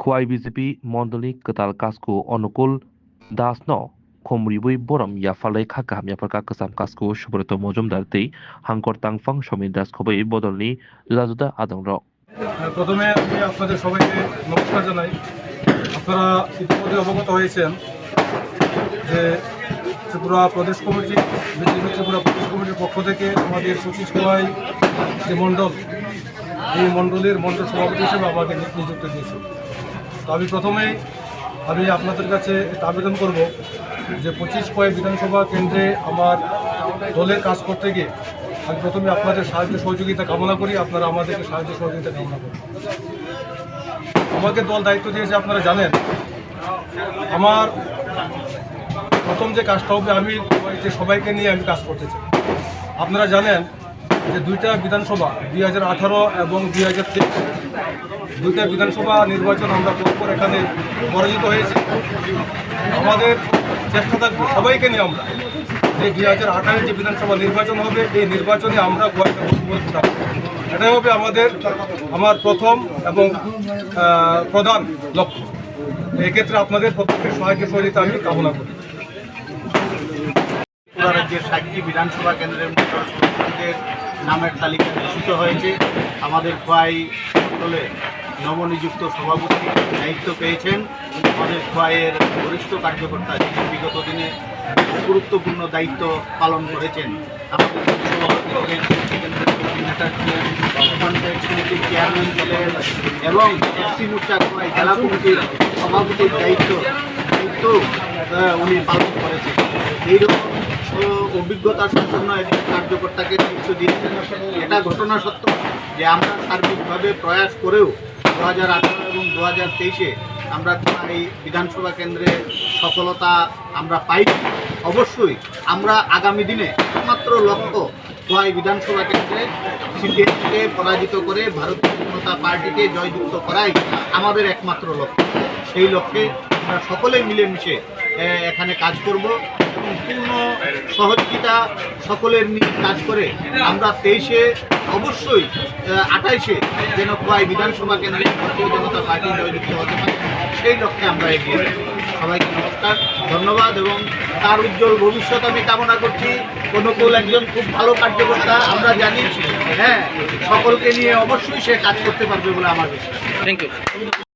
Khowai BJP মন্ডলী কেতাল কাজku অনুকূল Das no khomribui boram yafalai khakam yafarka kesam kasku subrata mojumdar tei hangkor tangfang somin das khobai bodolni juda adongrok প্রথমে আমি আপনাদের সবাইকে নমস্কার জানাই। আপনারা ইতিমধ্যে অবগত হয়েছেন যে ত্রিপুরা প্রদেশ কমিটি বিজেপি ত্রিপুরা প্রদেশ কমিটির পক্ষ থেকে আমাদের 25 খোয়াই যে মণ্ডল, এই মণ্ডলের মণ্ডল সভাপতি হিসেবে আমাকে নিযুক্ত দিয়েছে। তো আমি প্রথমেই আপনাদের কাছে একটা আবেদন করব যে 25 খোয়াই বিধানসভা কেন্দ্রে আমার দলের কাজ করতে গিয়ে আমি প্রথমে আপনাদের সাহায্য সহযোগিতা কামনা করি। আপনারা আমাদেরকে সাহায্য সহযোগিতা কামনা করি। আমাকে দল দায়িত্ব দিয়েছে, আপনারা জানেন। আমার প্রথম যে কাজটা হবে, আমি যে সবাইকে নিয়ে আমি কাজ করতে চাই। আপনারা জানেন যে দুইটা বিধানসভা 2018 এবং 2023 দুইটা বিধানসভা নির্বাচন আমরা পরপর এখানে পরাজিত হয়েছি। আমাদের চেষ্টা থাকবে সবাইকে নিয়ে আমরা যে 2028 যে বিধানসভা নির্বাচন হবে, এই নির্বাচনে আমরা এটাই হবে আমার প্রথম এবং প্রধান লক্ষ্য। এক্ষেত্রে আপনাদের প্রত্যেকের সহায়তা সহযোগিতা আমি কামনা করি। ত্রিপুরা রাজ্যের 60টি বিধানসভা কেন্দ্রের মধ্যে নামের তালিকা ঘোষিত হয়েছে। আমাদের খোয়াই অঞ্চলে নবনিযুক্ত সভাপতি দায়িত্ব পেয়েছেন আমাদের খোয়াইয়ের বরিষ্ঠ কার্যকর্তা, যিনি বিগত দিনে গুরুত্বপূর্ণ দায়িত্ব পালন করেছেন। আমাদের নেতা ছিলেন, পঞ্চায়েত সমিতির চেয়ারম্যান ছিলেন এবং এসসি মোর্চা খোয়াই জেলা কমিটির সভাপতির দায়িত্ব উনি পালন করেছেন। এইরকম অভিজ্ঞতা সম্পন্ন একজন কার্যকর্তাকে দায়িত্ব দিয়েছেন। এটা ঘটনা সত্য যে আমরা সার্বিকভাবে প্রয়াস করেও 2018 এবং 2023 আমরা এই বিধানসভা কেন্দ্রে সফলতা আমরা পাইনি। অবশ্যই আমরা আগামী দিনে একমাত্র লক্ষ্য খোয়াই বিধানসভা কেন্দ্রে সিপিএমকে পরাজিত করে ভারতীয় জনতা পার্টিকে জয়যুক্ত করাই আমাদের একমাত্র লক্ষ্য। সেই লক্ষ্যে আমরা সকলে মিলেমিশে এখানে কাজ করব এবং পূর্ণ সহযোগিতা সকলের নিয়ে কাজ করে আমরা 23-এ অবশ্যই 28-এ যেন খোয়াই বিধানসভা কেন্দ্রে ভারতীয় জনতা পার্টি জয়যুক্ত হতে পারে, সেই লক্ষ্যে আমরা এগিয়ে যাব। সবাইকে নমস্কার, ধন্যবাদ এবং তার উজ্জ্বল ভবিষ্যৎ আমি কামনা করছি। অনুকূল একজন খুব ভালো কার্যকর্তা, আমরা জানি। সকলকে নিয়ে অবশ্যই সে কাজ করতে পারবে বলে আমার বিশ্বাস। Thank you.